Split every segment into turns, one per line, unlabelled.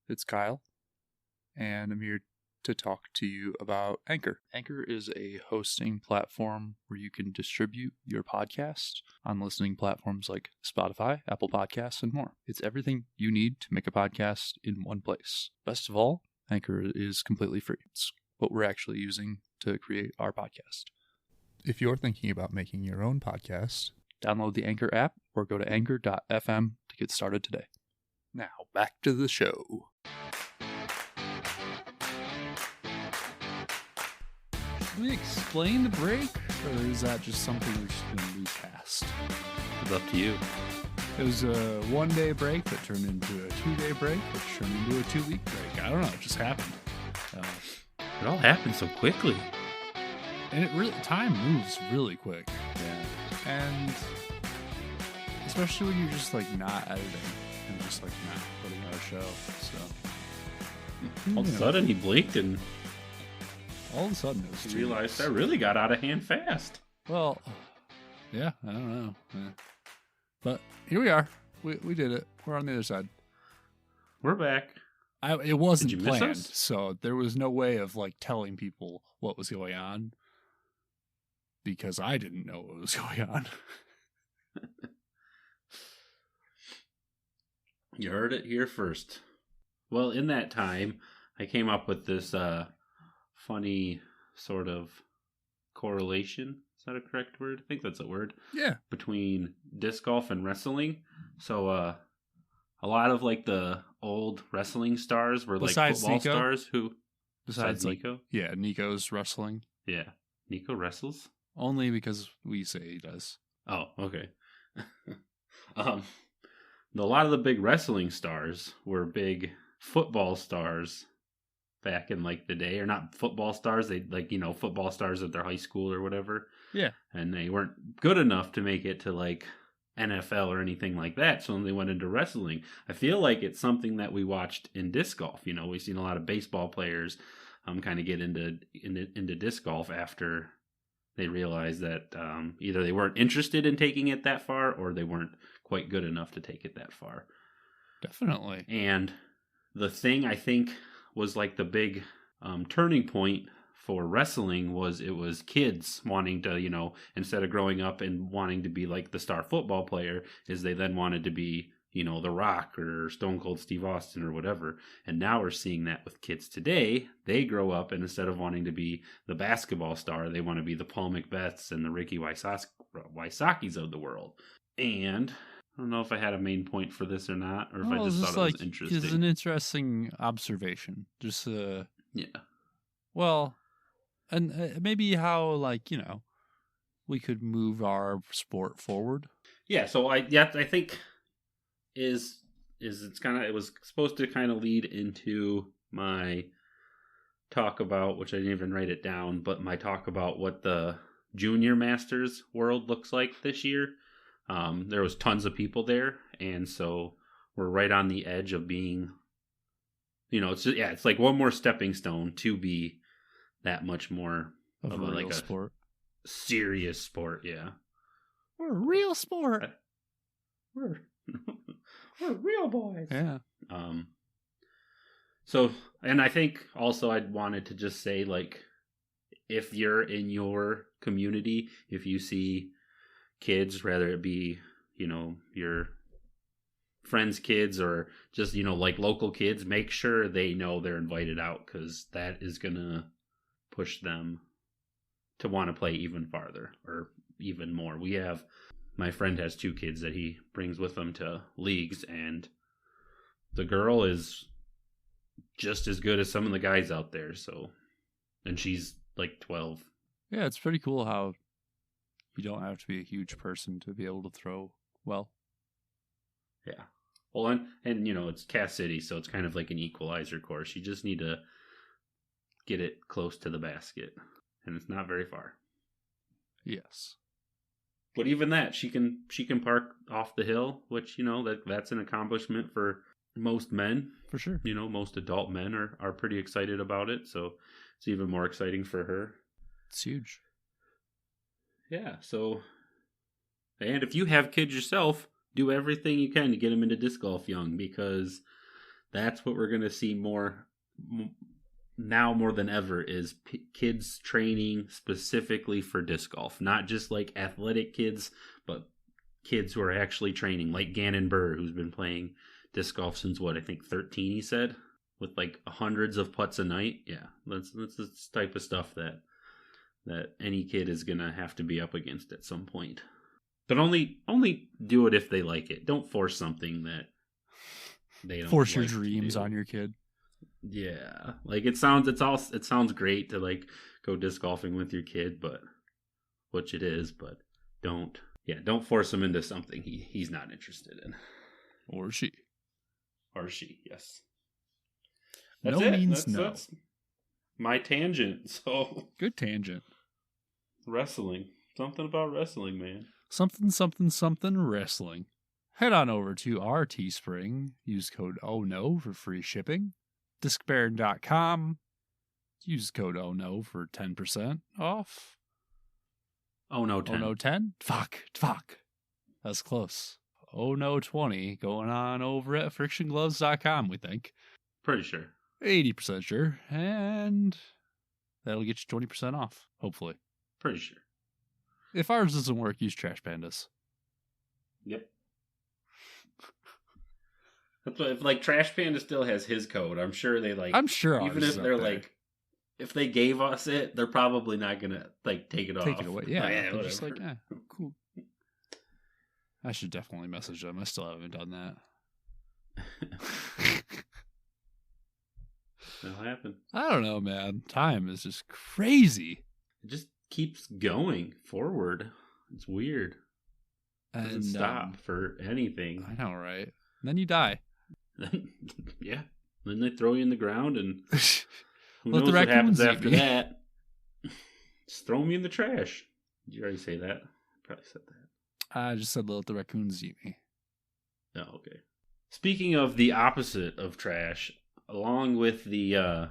It's Kyle, and I'm here to talk to you about Anchor. Anchor is a hosting platform where you can distribute your podcast on listening platforms like Spotify, Apple Podcasts, and more. It's everything you need to make a podcast in one place. Best of all, Anchor is completely free. It's what we're actually using to create our podcast. If you're thinking about making your own podcast, download the Anchor app or go to anchor.fm to get started today. Now, back to the show. Should we explain the break, or is that just something we're just going to move past?
It's up to you.
It was a one-day break that turned into a two-day break, which turned into a two-week break. I don't know, it just happened.
It all happened so quickly.
And time moves really quick.
Yeah.
And especially when you're just like not editing and just like not putting out a show. So
All of a sudden he blinked and
all of a sudden it was
he realized that really got out of hand fast.
Well, yeah, I don't know. Yeah. But here we are. We did it. We're on the other side.
We're back.
It wasn't
Did you miss
planned,
us?
so there was no way of like telling people what was going on because I didn't know what was going on.
You heard it here first. Well, in that time, I came up with this funny sort of correlation. Is that a correct word? I think that's a word.
Yeah.
Between disc golf and wrestling. So a lot of like the old wrestling stars were
Besides
like football
Nico?
stars who...
Besides like,
Nico?
yeah, Nico's wrestling.
Yeah. Nico wrestles?
Only because we say he does.
Oh, okay. A lot of the big wrestling stars were big football stars back in like the day, or not football stars. They football stars at their high school or whatever.
Yeah.
And they weren't good enough to make it to like NFL or anything like that. So then they went into wrestling. I feel like it's something that we watched in disc golf. You know, we've seen a lot of baseball players kind of get into disc golf after they realized that either they weren't interested in taking it that far or they weren't quite good enough to take it that far.
Definitely.
And the thing I think was like the big turning point for wrestling was it was kids wanting to, instead of growing up and wanting to be like the star football player, is they then wanted to be, The Rock or Stone Cold Steve Austin or whatever. And now we're seeing that with kids today. They grow up and instead of wanting to be the basketball star, they want to be the Paul McBeths and the Ricky Wysocki's of the world. And I don't know if I had a main point for this or not, or if I just thought it was interesting.
It's an interesting observation. Just
yeah.
Well, and maybe how we could move our sport forward.
Yeah. So I think is it was supposed to kind of lead into my talk about, which I didn't even write it down, but my talk about what the Junior Masters world looks like this year. There was tons of people there, and so we're right on the edge of being, it's like one more stepping stone to be that much more
of a real sport.
Serious sport, yeah.
We're a real sport.
We're real boys.
Yeah.
So, and I think also I'd wanted to just say, like, if you're in your community, if you see kids, whether it be, your friends' kids or just, like local kids, make sure they know they're invited out, because that is going to push them to want to play even farther or even more. My friend has 2 kids that he brings with him to leagues, and the girl is just as good as some of the guys out there. So, and she's like 12.
Yeah, it's pretty cool how you don't have to be a huge person to be able to throw well.
Yeah. Well, and it's Cass City, so it's kind of like an equalizer course. You just need to get it close to the basket, and it's not very far.
Yes.
But even that, she can park off the hill, which, that's an accomplishment for most men.
For sure.
Most adult men are pretty excited about it, so it's even more exciting for her.
It's huge.
Yeah, so, and if you have kids yourself, do everything you can to get them into disc golf young, because That's what we're going to see now more than ever is kids training specifically for disc golf. Not just like athletic kids, but kids who are actually training, like Gannon Burr, who's been playing disc golf since what, I think 13, he said, with like hundreds of putts a night. Yeah, that's the type of stuff that any kid is going to have to be up against at some point. But only do it if they like it. Don't force something that they don't
force
like
your dreams on your kid.
Yeah, like it sounds great to like go disc golfing with your kid, but which it is, but don't force him into something he's not interested in,
or she,
yes.
That's no it. Means
that's my tangent. So
good tangent.
Wrestling, something about wrestling, man.
Something wrestling. Head on over to our Teespring. Use code OhNo for free shipping. Discbaron.com. Use code OhNo for 10% off.
OhNo 10.
OhNo 10? Fuck. That's close. OhNo 20 going on over at frictiongloves.com, we think.
Pretty sure.
80% sure. And that'll get you 20% off, hopefully.
Pretty sure.
If ours doesn't work, use Trash Pandas.
Yep. That's what, if like Trash Panda still has his code, I'm sure they like.
I'm sure.
Even if they're like, if they gave us it, they're probably not gonna like take it off.
Take it away. Yeah.
yeah,
they're just like, yeah, cool. I should definitely message them. I still haven't done that.
That'll happen.
I don't know, man. Time is just crazy.
It just keeps going forward. It's weird. It doesn't stop for anything.
I know, right? And then you die.
Yeah. Then they throw you in the ground, and who
Let
knows
the
what happens
raccoons
after that. Just throw me in the trash. Did you already say that? Probably said that.
I just said let the raccoons eat me.
Oh, okay. Speaking of the opposite of trash, along with the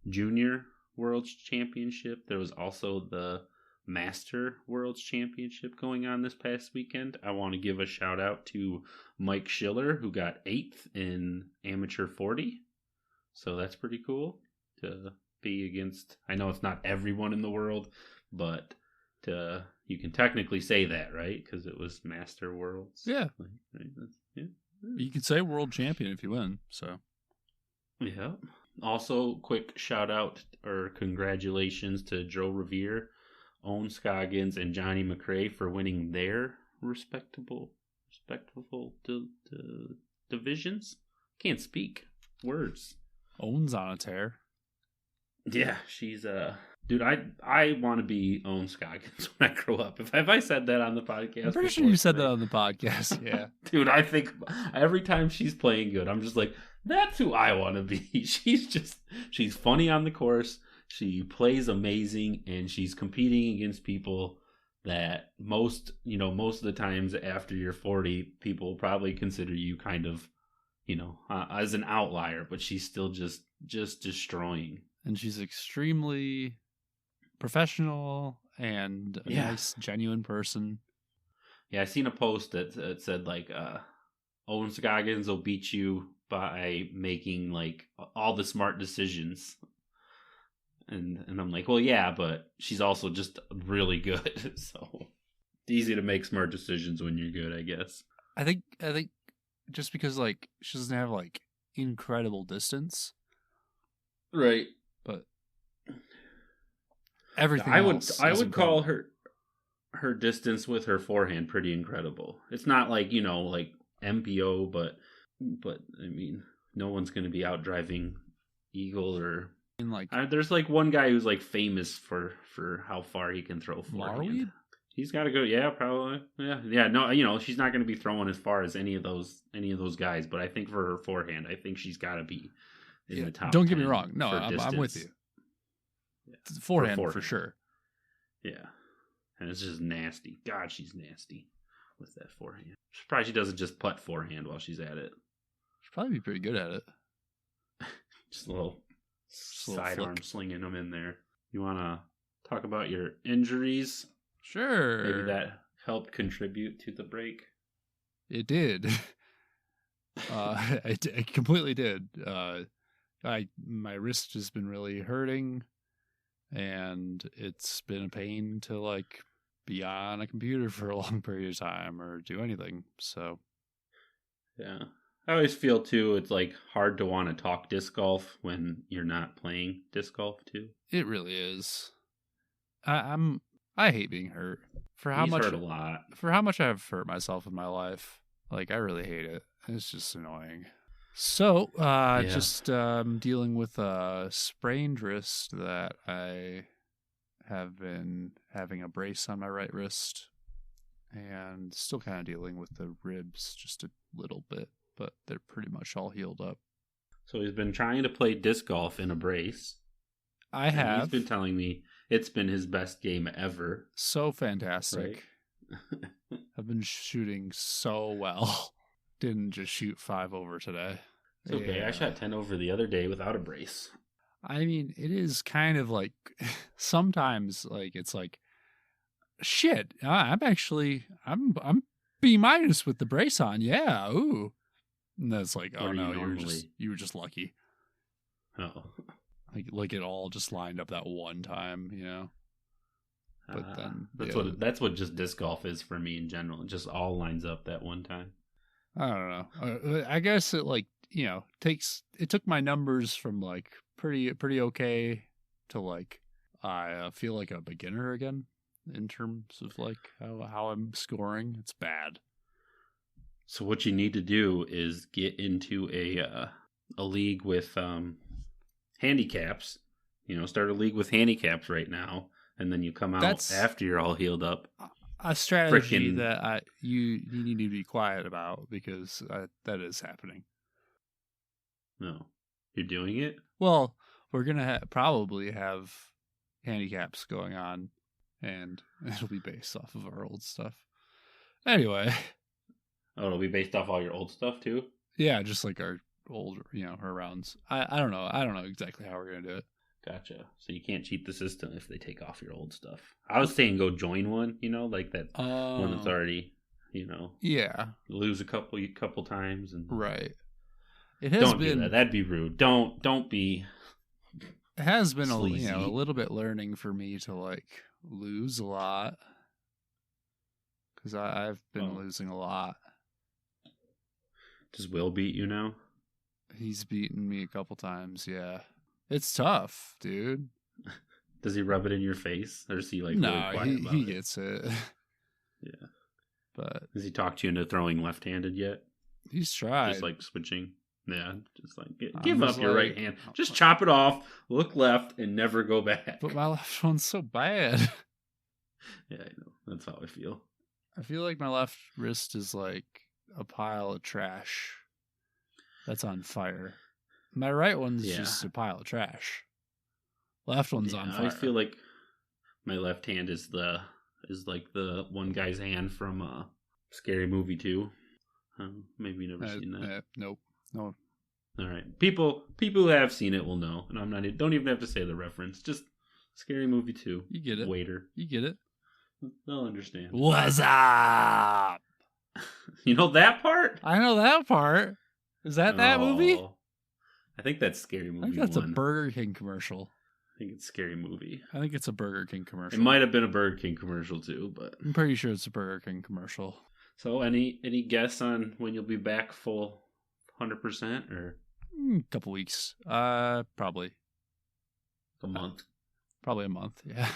Junior World's Championship, there was also the Master World's Championship going on this past weekend. I want to give a shout out to Mike Schiller, who got 8th in Amateur 40. So that's pretty cool to be against. I know it's not everyone in the world, but you can technically say that, right? Because it was Master Worlds.
Yeah.
Right? Yeah.
You could say world champion if you win. So.
Yeah. Also, quick shout out or congratulations to Joe Roevere, Owen Scoggins, and JohnE McCray for winning their respectable divisions. Can't speak words.
Owen's on a tear.
Yeah, she's dude. I want to be Owen Scoggins when I grow up. Have I said that on the podcast?
I'm pretty sure you said that on the podcast. Yeah,
dude. I think every time she's playing good, I'm just like, that's who I want to be. She's funny on the course. She plays amazing, and she's competing against people that most of the times after you're 40, people probably consider you kind of, as an outlier, but she's still just destroying.
And she's extremely professional and a nice, genuine person.
Yeah, I seen a post that said like, Owen Scoggins will beat you by making like all the smart decisions. And I'm like, well, yeah, but she's also just really good. So it's easy to make smart decisions when you're good, I guess.
I think just because like she doesn't have like incredible distance,
right?
But everything
I
would
call her distance with her forehand pretty incredible. It's not like like MPO, but I mean, no one's going to be out driving Eagle or.
Like
there's like one guy who's like famous for how far he can throw forehand.
Marweed?
He's got to go. Yeah, probably. Yeah. No, she's not going to be throwing as far as any of those guys. But I think for her forehand, I think she's got to be in the top.
Don't get me wrong. No, I'm with you. Yeah. Forehand for sure.
Yeah, and it's just nasty. God, she's nasty with that forehand. Surprised she doesn't just putt forehand while she's at it.
She'd probably be pretty good at it.
Just a little sidearm slinging them in there. You want to talk about your injuries?
Sure.
Maybe that helped contribute to the break.
It did. I completely did. My wrist has been really hurting, and it's been a pain to like be on a computer for a long period of time or do anything. So,
yeah, I always feel too. It's like hard to want to talk disc golf when you're not playing disc golf too.
it really is. I hate being hurt for how
He's
much
hurt a lot.
for how much I've hurt myself in my life. Like, I really hate it. It's just annoying. So, just dealing with a sprained wrist that I have been having a brace on my right wrist, and still kind of dealing with the ribs just a little bit, but they're pretty much all healed up.
So he's been trying to play disc golf in a brace.
I have.
He's been telling me it's been his best game ever.
So fantastic.
Right?
I've been shooting so well. Didn't just shoot 5 over today.
It's okay.
Yeah.
I shot 10 over the other day without a brace.
I mean, it is kind of like sometimes like it's like shit. I'm B- with the brace on. Yeah. Ooh. And that's like, oh no, you were just lucky.
Oh.
Like it all just lined up that one time, you know. But then
that's what just disc golf is for me in general. It just all lines up that one time.
I don't know. I guess it like, you know, it took my numbers from like pretty okay to like I feel like a beginner again in terms of like how I'm scoring. It's bad.
So what you need to do is get into a league with handicaps. You know, start a league with handicaps right now, and then you come out after you're all healed up.
A strategy that you need to be quiet about, because that is happening.
No, you're doing it?
Well, we're gonna probably have handicaps going on, and it'll be based off of our old stuff. Anyway.
Oh, it'll be based off all your old stuff too?
Yeah, just like our old, you know, her rounds. I don't know. I don't know exactly how we're gonna do it.
Gotcha. So you can't cheat the system if they take off your old stuff. I was saying go join one, you know, like that one that's already, you know.
Yeah.
Lose a couple times and
right. It has
don't
been.
Do that. That'd be rude. Don't be.
It has been
sleazy.
a little bit learning for me to like lose a lot, because I've been losing a lot.
Does Will beat you now?
He's beaten me a couple times, yeah. It's tough, dude.
Does he rub it in your face? Or is he like
no,
really quiet about
he
it?
gets it.
Yeah.
But
has he talked you into throwing left-handed yet?
He's tried.
Just like switching. Yeah, just like give up your right hand. Just chop it off, look left, and never go back.
But my left one's so bad.
Yeah, I know. That's how I feel.
I feel like my left wrist is like a pile of trash that's on fire. My right one's just a pile of trash. Left one's on fire.
I feel like my left hand is like the one guy's hand from Scary Movie 2. Maybe you've never seen that.
Nope. No.
All right. People who have seen it will know, and don't even have to say the reference. Just Scary Movie 2.
You get it.
Waiter.
You get it.
They'll understand.
What's up?
You know that part?
I know that part. Is that movie?
I think that's Scary Movie 1.
I think that's a Burger King commercial.
I think it's Scary Movie.
I think it's a Burger King commercial.
It might have been a Burger King commercial too, but
I'm pretty sure it's a Burger King commercial.
So any guess on when you'll be back full 100% or
a couple weeks? Probably
a month.
Probably a month. Yeah.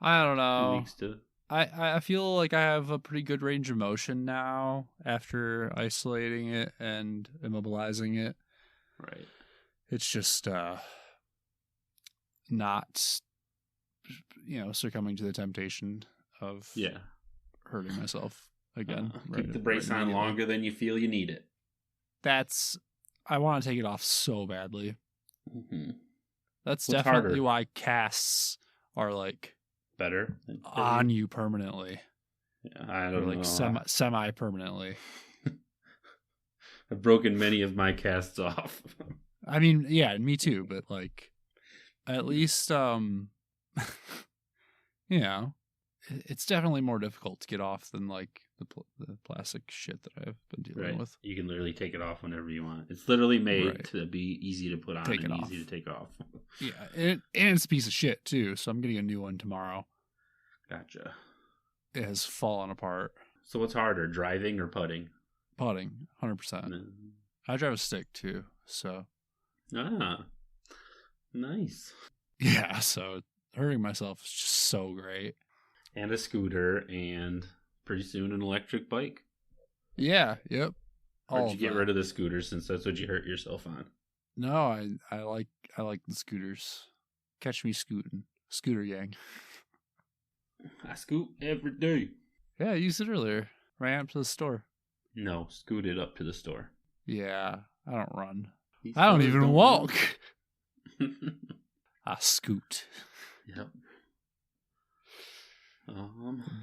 I don't know.
2 weeks to.
I feel like I have a pretty good range of motion now after isolating it and immobilizing it.
Right.
It's just not, succumbing to the temptation of hurting myself again.
Keep the brace on longer than you feel you need it.
I want to take it off so badly.
Mm-hmm.
That's
What's
definitely
harder?
why casts are like
better
on you permanently.
Yeah, I don't know.
Semi permanently.
I've broken many of my casts off.
I mean, yeah, me too, but like at least it's definitely more difficult to get off than like the plastic shit that I've been dealing with.
You can literally take it off whenever you want. It's literally made to be easy to put on and easy to take off.
Yeah, and it's a piece of shit too. So I'm getting a new one tomorrow.
Gotcha.
It has fallen apart.
So what's harder, driving or putting?
Putting, 100%. I drive a stick too, so.
Nice.
Yeah, so hurting myself is just so great.
And a scooter, and pretty soon an electric bike.
Yeah, yep.
Or did you get rid of the scooter since that's what you hurt yourself on?
No, I like the scooters. Catch me scooting. Scooter gang.
I scoot every day.
Yeah, I used it earlier. Ran up to the store.
No, scooted up to the store.
Yeah, I don't run. I don't even walk. I scoot.
Yep.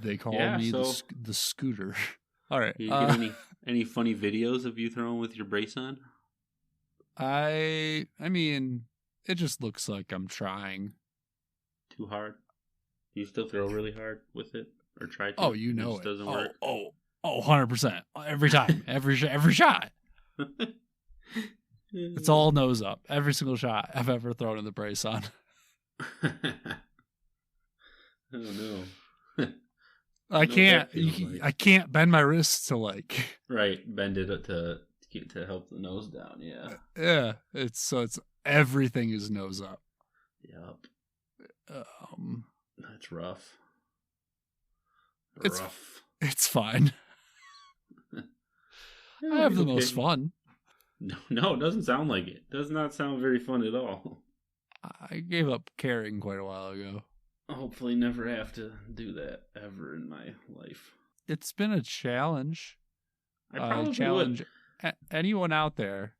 They call me the scooter. All right.
You get any funny videos of you throwing with your brace on?
I mean, it just looks like I'm trying.
Too hard? Do you still throw really hard with it, or try to?
Oh, you know
it. Just doesn't work.
Oh, 100%. Every time, every shot. It's all nose up. Every single shot I've ever thrown in the brace on.
I don't know.
I can't. I can't bend my wrists to
Right, bend it to help the nose down. Yeah.
Yeah. It's everything is nose up.
Yep. That's rough.
It's fine. I have the most fun.
No, it doesn't sound like it. Does not sound very fun at all.
I gave up caring quite a while ago.
Hopefully never have to do that ever in my life.
It's been a challenge.
I probably
challenge anyone out there.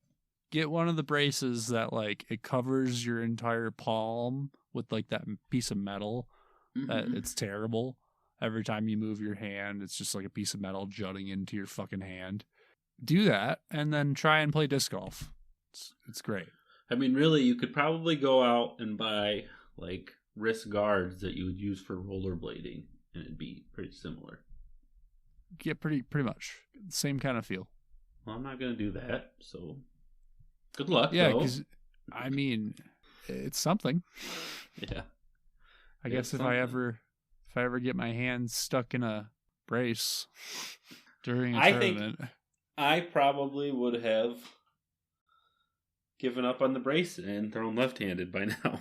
Get one of the braces that it covers your entire palm with that piece of metal. That it's terrible. Every time you move your hand, it's just like a piece of metal jutting into your fucking hand. Do that and then try and play disc golf. It's great.
I mean, really, you could probably go out and buy wrist guards that you would use for rollerblading, and it'd be pretty similar.
Yeah, pretty much same kind of feel.
Well, I'm not gonna do that, so good luck.
Yeah, because I mean, it's something.
Yeah.
I guess if I ever get my hands stuck in a brace during a tournament,
I probably would have given up on the brace and thrown left-handed by now.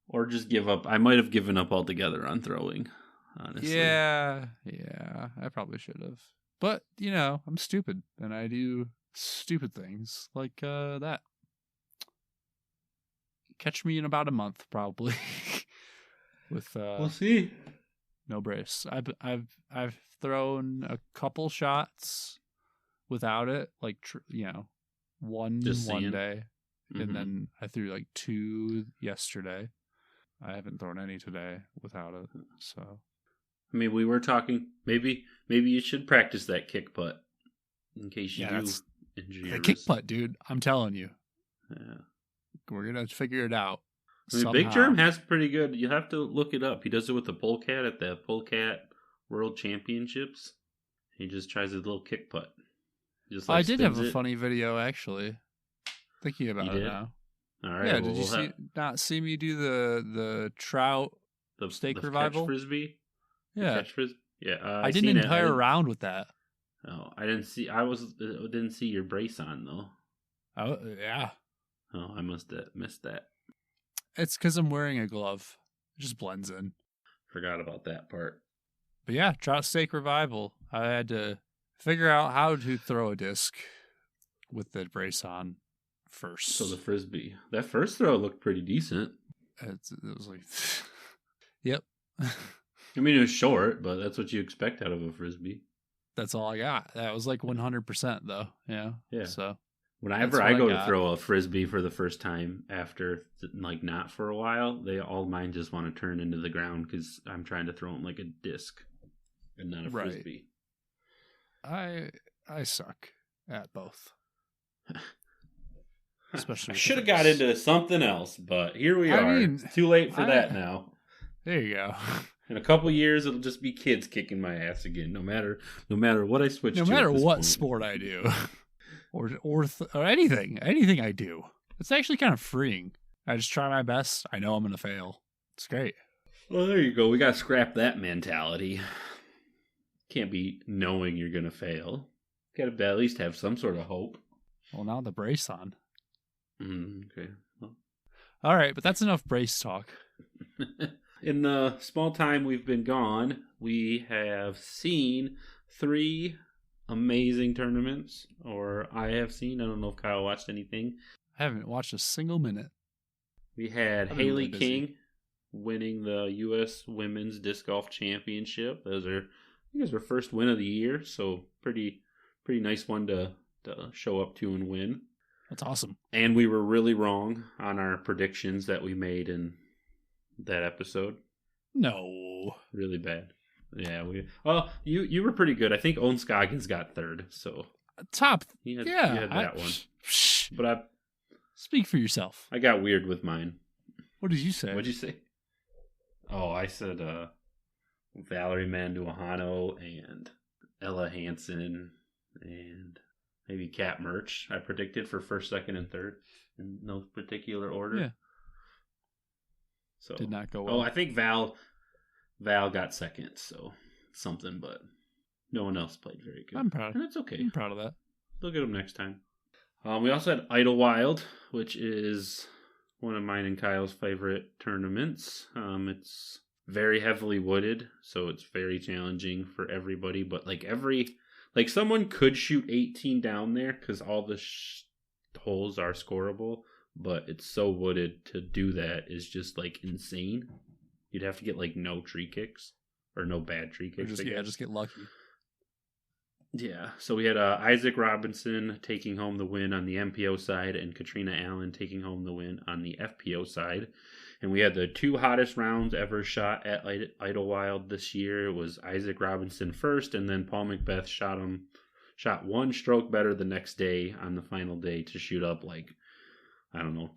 Or just give up. I might have given up altogether on throwing, honestly.
Yeah, I probably should have. But, I'm stupid, and I do stupid things like that. Catch me in about a month, probably. With
we'll see.
No brace. I've thrown a couple shots without it, one day, and then I threw 2 yesterday. I haven't thrown any today without it. So,
I mean, we were talking. Maybe you should practice that kick putt in case you do injure your wrist.
Kick putt, dude. I'm telling you.
Yeah,
we're gonna figure it out.
I mean, Big Germ has pretty good. You have to look it up. He does it with the polecat at the Polecat World Championships. He just tries a little kick putt.
I did have a funny video actually. Thinking about it now.
All right.
Yeah, did you not see me do the trout stake revival?
Catch frisbee?
Yeah.
Catch frisbee? Yeah.
I did an entire round with that.
Oh, I didn't see. Didn't see your brace on though.
Oh yeah.
Oh, I must have missed that.
It's because I'm wearing a glove. It just blends in.
Forgot about that part.
But yeah, trout stake revival. I had to figure out how to throw a disc with the brace on first.
So the frisbee. That first throw looked pretty decent.
It was yep.
I mean, it was short, but that's what you expect out of a frisbee.
That's all I got. That was 100% though. Yeah.
Yeah.
So
whenever I go to throw a frisbee for the first time after not for a while, all mine just want to turn into the ground because I'm trying to throw them like a disc and not a frisbee.
I suck at both. Especially
I should have got into something else, but here we are. It's too late for that now.
There you go.
In a couple years, it'll just be kids kicking my ass again, no matter what I switch to.
No matter what
point.
sport I do, or anything I do, it's actually kind of freeing. I just try my best. I know I'm gonna fail. It's great.
Well, there you go. We gotta scrap that mentality. Can't be knowing you're gonna fail. Gotta at least have some sort of hope.
Well, now the brace on.
Okay. Well.
All right, but that's enough brace talk.
In the small time we've been gone, we have seen 3 amazing tournaments, or I have seen. I don't know if Kyle watched anything.
I haven't watched a single minute.
We had Hailey King winning the U.S. Women's Disc Golf Championship. I think it was her first win of the year, so pretty nice one to show up to and win.
That's awesome. And
we were really wrong on our predictions that we made in that episode.
No.
Really bad. Yeah, you were pretty good. I think Scoggins got 3rd, so
top.
You had that one. But
speak for yourself.
I got weird with mine.
What did you say?
What'd you say? Oh, I said Valerie Manduahano and Ella Hansen and maybe Cat Murch. I predicted for 1st, 2nd, and 3rd in no particular order.
Yeah.
So
did not go well.
Oh, I think Val got 2nd, so something, but no one else played very good.
I'm proud.
And that's okay.
I'm proud of that.
They'll get them next time. We also had Idlewild, which is one of mine and Kyle's favorite tournaments. It's very heavily wooded, so it's very challenging for everybody. But someone could shoot 18 down there because all the holes are scoreable. But it's so wooded to do that is just insane. You'd have to get no tree kicks or no bad tree kicks.
Just get lucky.
Yeah, so we had Isaac Robinson taking home the win on the MPO side and Katrina Allen taking home the win on the FPO side. And we had the 2 hottest rounds ever shot at Idlewild this year. It was Isaac Robinson first, and then Paul McBeth shot 1 stroke better the next day on the final day to shoot up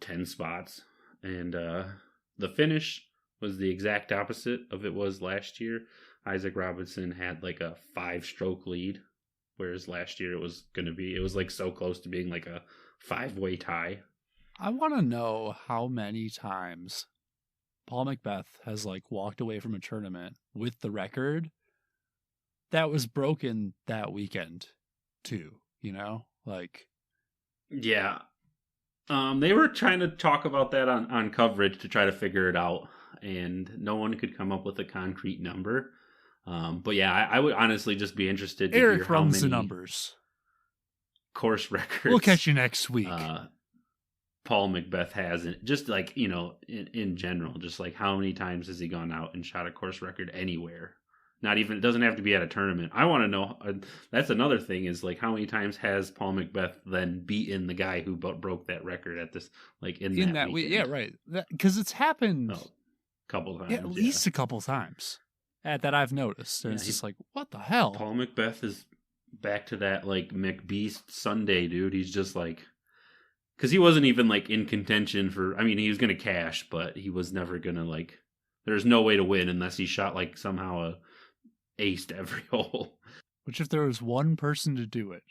10 spots. And the finish was the exact opposite of it was last year. Isaac Robinson had a 5-stroke lead. Whereas last year it was so close to being a 5-way tie.
I want to know how many times Paul McBeth has walked away from a tournament with the record that was broken that weekend too, Yeah.
They were trying to talk about that on coverage to try to figure it out, and no one could come up with a concrete number. But yeah, I would honestly just be interested to
Eric
hear how
runs
many
the numbers.
Course records.
We'll catch you next week.
Paul McBeth has, just in general, just how many times has he gone out and shot a course record anywhere? Not even, it doesn't have to be at a tournament. I want to know, that's another thing is how many times has Paul McBeth then beaten the guy who broke that record at this, in that weekend?
Yeah, right. Because it's happened
a couple times.
Yeah, at least a couple times that I've noticed. And it's just what the hell?
Paul McBeth is back to that McBeast Sunday, dude. He's just because he wasn't even in contention for, he was going to cash, but he was never going to there's no way to win unless he shot somehow aced every hole.
Which if there was one person to do it.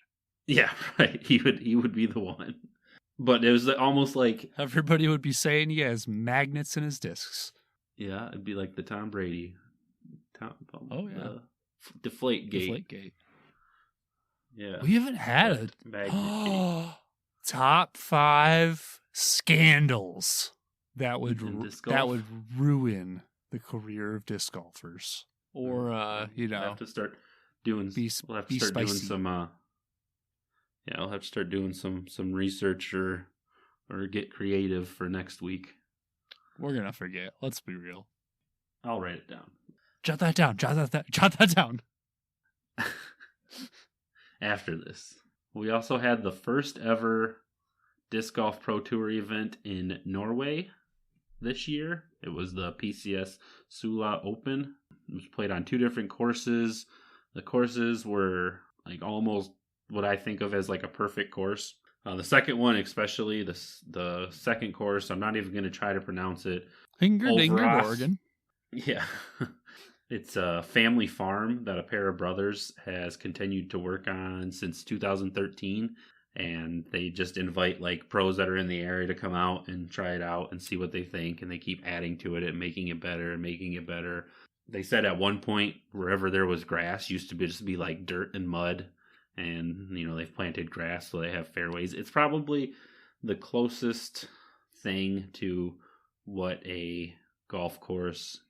Yeah, right. He would be the one. But it was almost
everybody would be saying he has magnets in his discs.
Yeah, it'd be like the Tom Brady.
Oh yeah.
Deflate gate.
Deflate gate.
Yeah.
We haven't had a
magnet
top 5 scandals that would ruin the career of disc golfers. Or
we'll have to start doing we'll have to start doing some I'll have to start doing some research or get creative for next week.
We're gonna forget. Let's be real.
I'll write it down.
Jot that down. Jot that down.
After this, we also had the first ever Disc Golf Pro Tour event in Norway this year. It was the PCS Sula Open. It was played on 2 different courses. The courses were almost what I think of as a perfect course. The second one, especially the second course, I'm not even going to try to pronounce it.
Hingerdingerborgen.
Yeah. It's a family farm that a pair of brothers has continued to work on since 2013. And they just invite like pros that are in the area to come out and try it out and see what they think. And they keep adding to it and making it better and making it better. They said at one point, wherever there was grass used to just be like dirt and mud. And, they've planted grass, so they have fairways. It's probably the closest thing to what a golf course,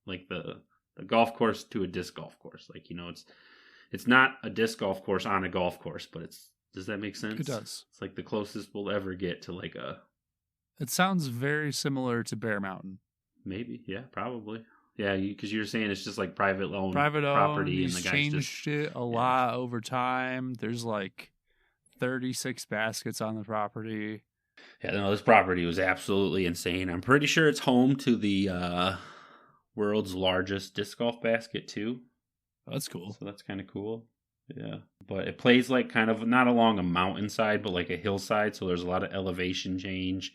like the golf course to a disc golf course. Like, it's not a disc golf course on a golf course, but does that make sense?
It does.
It's like the closest we'll ever get to like a...
It sounds very similar to Bear Mountain.
Maybe, yeah, probably. Yeah, because you're saying it's just like private owned
property,
and the guys
changed it a lot over time. There's like 36 baskets on the property.
Yeah, no, this property was absolutely insane. I'm pretty sure it's home to the world's largest disc golf basket too.
That's cool.
So that's kind of cool. Yeah, but it plays like kind of not along a mountainside, but like a hillside. So there's a lot of elevation change,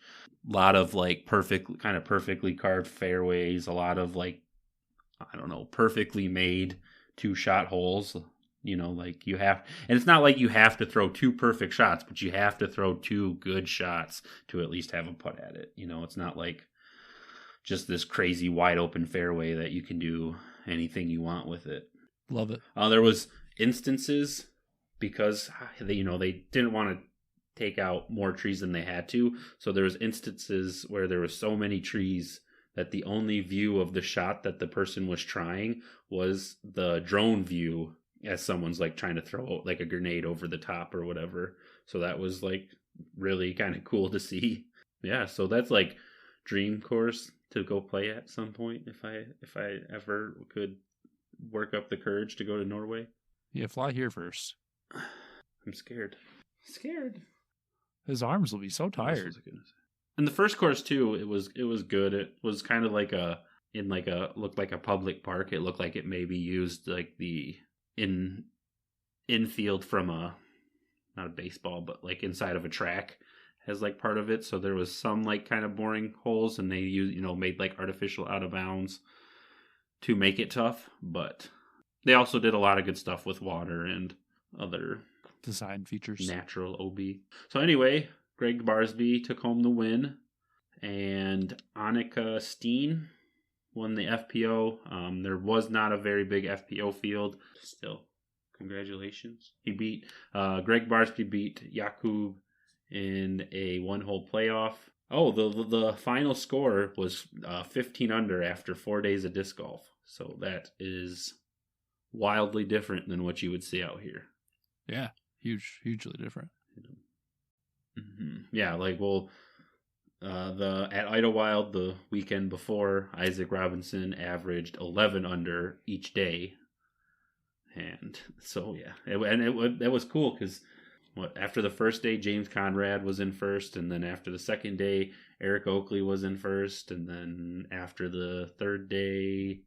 a lot of like perfectly carved fairways, a lot of like, I don't know, perfectly made 2-shot holes. Like you have, and it's not like you have to throw 2 perfect shots, but you have to throw 2 good shots to at least have a putt at it. It's not like just this crazy wide open fairway that you can do anything you want with it.
Love it.
There was instances because they didn't want to take out more trees than they had to. So there was instances where there were so many trees that the only view of the shot that the person was trying was the drone view as someone's like trying to throw like a grenade over the top or whatever. So that was like really kind of cool to see. Yeah, so that's like dream course to go play at some point if I ever could work up the courage to go to Norway.
Yeah, fly here first.
I'm scared.
His arms will be so tired.
And the first course too, it was good. It was kind of like looked like a public park. It looked like it maybe used like the infield from not a baseball, but like inside of a track as like part of it. So there was some like kind of boring holes, and they made like artificial out of bounds to make it tough. But they also did a lot of good stuff with water and other
design features,
natural OB. So anyway, Gregg Barsby took home the win, and Anniken Steen won the FPO. There was not a very big FPO field. Still, congratulations. He beat Gregg Barsby beat Jakub in a 1-hole playoff. Oh, the final score was 15 under after 4 days of disc golf. So that is wildly different than what you would see out here.
Yeah, hugely different.
Mm-hmm. Yeah, like at Idlewild the weekend before, Isaac Robinson averaged 11 under each day, and so yeah, it was cool because after the first day James Conrad was in first, and then after the second day Eric Oakley was in first, and then after the third day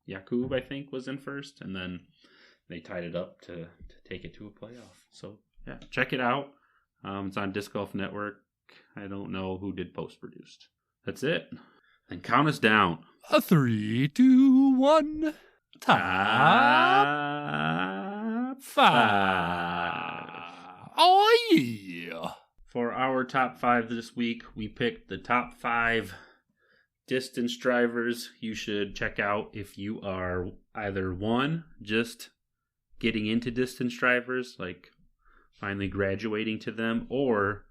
Jakub I think was in first, and then they tied it up to take it to a playoff. So yeah, check it out. It's on Disc Golf Network. I don't know who did post-produced. That's it. And count us down.
3, 2, 1. Top 5. Oh, yeah.
For our top 5 this week, we picked the top 5 distance drivers you should check out if you are either one, just getting into distance drivers, like finally graduating to them, or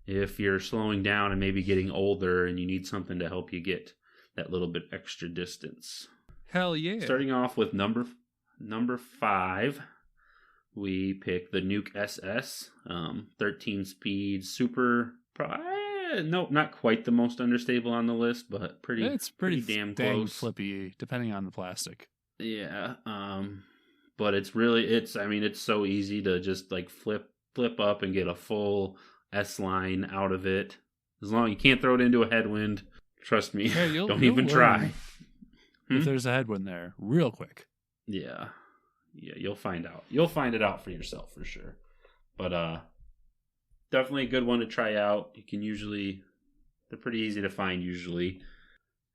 if you're slowing down and maybe getting older and you need something to help you get that little bit extra distance.
Hell yeah.
Starting off with number 5, we pick the Nuke SS, 13 speed, super, nope, not quite the most understable on the list, but pretty damn close.
Flippy, depending on the plastic.
Yeah, but it's so easy to just like flip up and get a full S-line out of it. As long as you can't throw it into a headwind, trust me, don't even try.
If there's a headwind there, real quick.
Yeah, you'll find out. You'll find it out for yourself for sure. But definitely a good one to try out. They're pretty easy to find usually.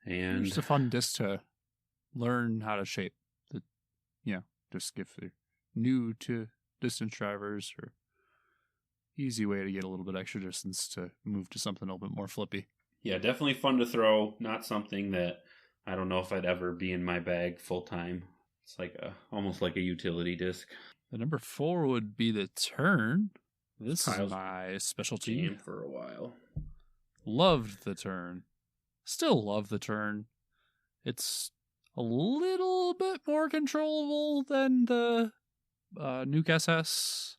And
it's a fun disc to learn how to shape. just if they're new to distance drivers or easy way to get a little bit extra distance to move to something a little bit more flippy.
Yeah, definitely fun to throw. Not something that I don't know if I'd ever be in my bag full time. It's like almost like a utility disc.
The number 4 would be the Tern. This
Kyle's
is my specialty.
Game for a while.
Loved the Tern. Still love the Tern. It's a little bit more controllable than the Nuke SS,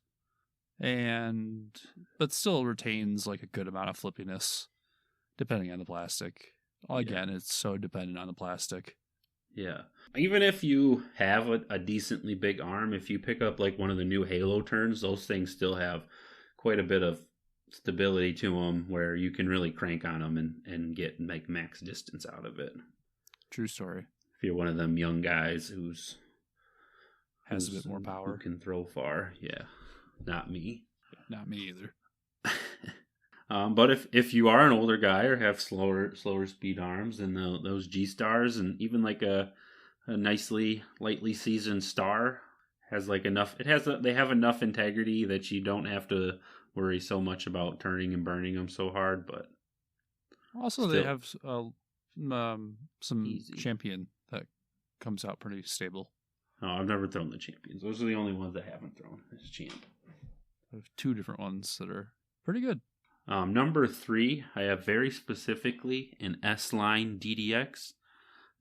but still retains like a good amount of flippiness, depending on the plastic. Again, It's so dependent on the plastic.
Yeah. Even if you have a decently big arm, if you pick up like one of the new Halo Terns, those things still have quite a bit of stability to them where you can really crank on them and get like max distance out of it.
True story.
If you're one of them young guys who's
a bit more power,
who can throw far. Yeah. Not me.
Not me either.
But if you are an older guy or have slower speed arms, then those G-Stars and even like a nicely lightly seasoned Star has like enough. They have enough integrity that you don't have to worry so much about turning and burning them so hard. But
also they have some
easy.
Champion that comes out pretty stable.
Oh, I've never thrown the Champions. Those are the only ones I haven't thrown as Champ.
I have 2 different ones that are pretty good.
Number 3, I have very specifically an SLine DDx.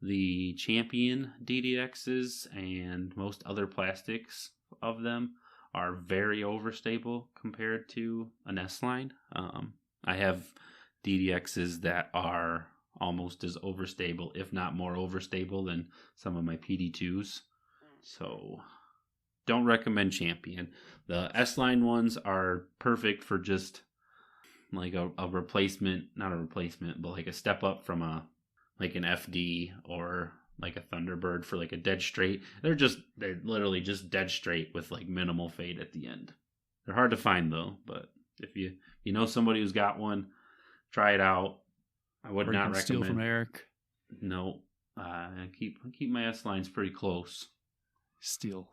The Champion DDXs and most other plastics of them are very overstable compared to an SLine. I have DDXs that are almost as overstable, if not more overstable than some of my PD2s. So don't recommend Champion. The SLine ones are perfect for just like a replacement, not a replacement, but like a step up from an FD or like a Thunderbird for like a dead straight. They're literally just dead straight with like minimal fade at the end. They're hard to find though, but if you know somebody who's got one, try it out. I would not recommend.
Steal from Eric.
No, I keep my S lines pretty close.
Steal.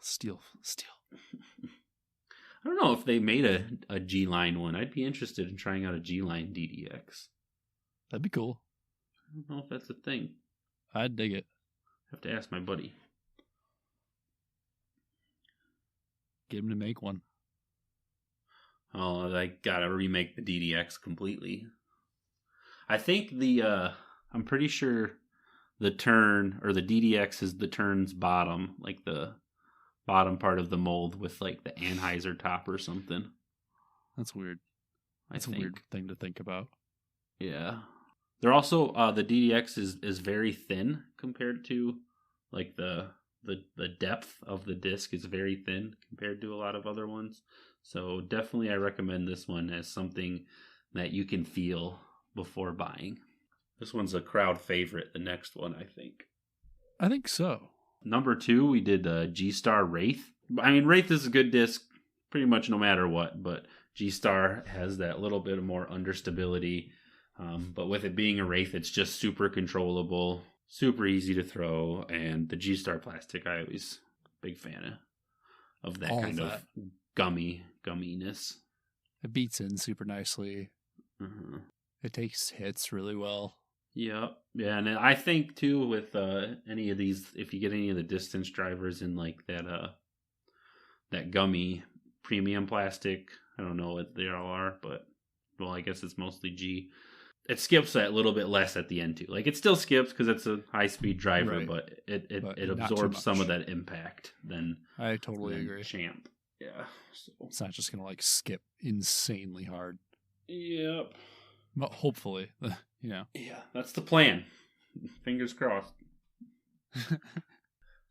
I don't know if they made a G-Line one. I'd be interested in trying out a G-Line DDx.
That'd be cool.
I don't know if that's a thing.
I'd dig it.
Have to ask my buddy.
Get him to make one.
Oh, I gotta remake the DDX completely. I think I'm pretty sure the Tern, or the DDX is the Tern's bottom, like the bottom part of the mold with like the Anheuser top or something.
That's weird. That's a weird thing to think about.
Yeah. They're also, the DDX is very thin compared to like the depth of the disc is very thin compared to a lot of other ones. So definitely I recommend this one as something that you can feel before buying. This one's a crowd favorite, the next one, I think.
I think so.
Number 2, we did Gstar Wraith. I mean, Wraith is a good disc pretty much no matter what, but Gstar has that little bit more understability. But with it being a Wraith, it's just super controllable, super easy to throw, and the Gstar plastic, I always big fan of that kind of gumminess.
It beats in super nicely.
Mm-hmm.
It takes hits really well.
Yeah, and I think too with any of these, if you get any of the distance drivers in like that gummy premium plastic, I don't know what they all are, but well, I guess it's mostly G. It skips that little bit less at the end too. Like it still skips because it's a high speed driver, right. But it absorbs some of that impact. Then
I totally agree.
Champ, yeah. So
it's not just gonna like skip insanely hard.
Yep.
But hopefully,
Yeah, that's the plan. Fingers crossed.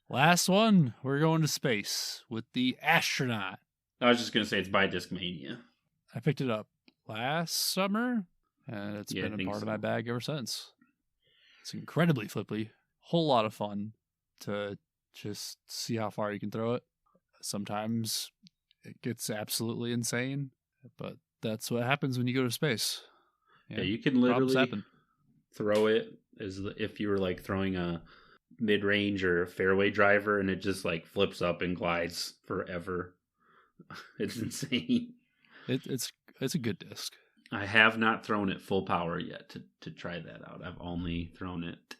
Last one, we're going to space with the Astronaut.
I was just going to say it's by Discmania.
I picked it up last summer, and it's been a part of my bag ever since. It's incredibly flippy. Whole lot of fun to just see how far you can throw it. Sometimes it gets absolutely insane, but that's what happens when you go to space.
Yeah, you can literally throw it as if you were like throwing a mid-range or fairway driver, and it just like flips up and glides forever. It's insane.
It's a good disc.
I have not thrown it full power yet to try that out. I've only thrown it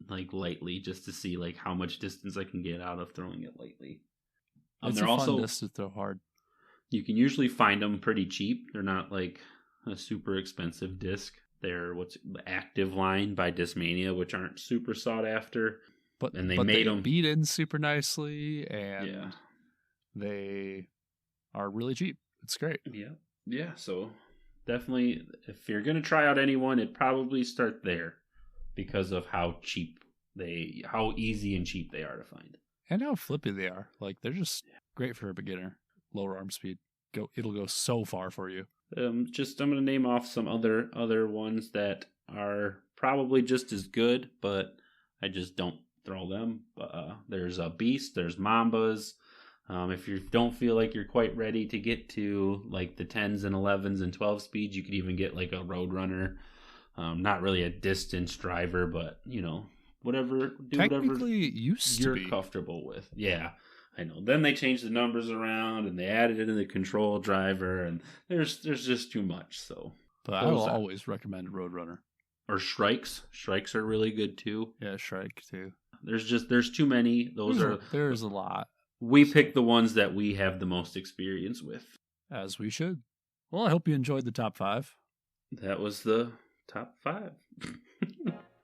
like lightly just to see like how much distance I can get out of throwing it lightly.
It's a fun disc to throw hard.
You can usually find them pretty cheap. They're not like a super expensive disc. They're the Active line by Discmania, which aren't super sought after.
But
they
made them beat in super nicely, and
yeah,
they are really cheap. It's great.
Yeah. So definitely, if you're gonna try out anyone, it'd probably start there because of how easy and cheap they are to find,
and how flippy they are. Like they're just great for a beginner. Lower arm speed. It'll go so far for you. I'm
gonna name off some other ones that are probably just as good, but I just don't throw them. There's a Beast, there's Mambas. If you don't feel like you're quite ready to get to like the 10s and 11s and 12 speeds, you could even get like a Roadrunner. Not really a distance driver, but whatever you're comfortable with. Yeah. I know. Then they changed the numbers around and they added it in the control driver, and there's just too much. So,
but I will always recommend Roadrunner
or Shrikes. Shrikes are really good too.
Yeah, Shrike too.
There's too many.
There's a lot.
We pick the ones that we have the most experience with,
as we should. Well, I hope you enjoyed the top 5.
That was the top 5.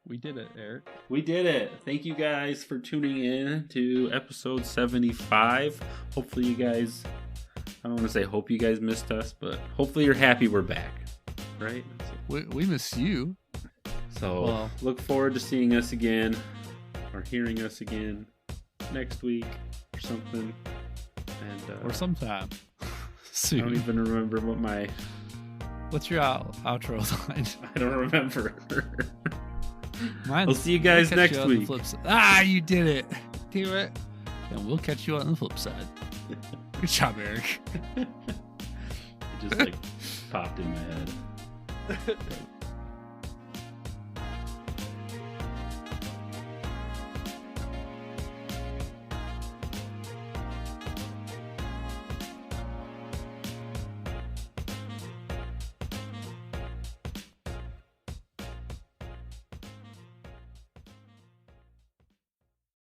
We did it, Eric.
We did it. Thank you guys for tuning in to episode 75. Hopefully you guys, I don't want to say hope you guys missed us, but hopefully you're happy we're back, right?
We miss you.
So look forward to seeing us again or hearing us again next week or something. And
or sometime soon.
I don't even remember
what's your outro line?
I don't remember.
We'll
see you guys next week.
You did it. Do it. And we'll catch you on the flip side. Good job, Eric.
It just popped in my head.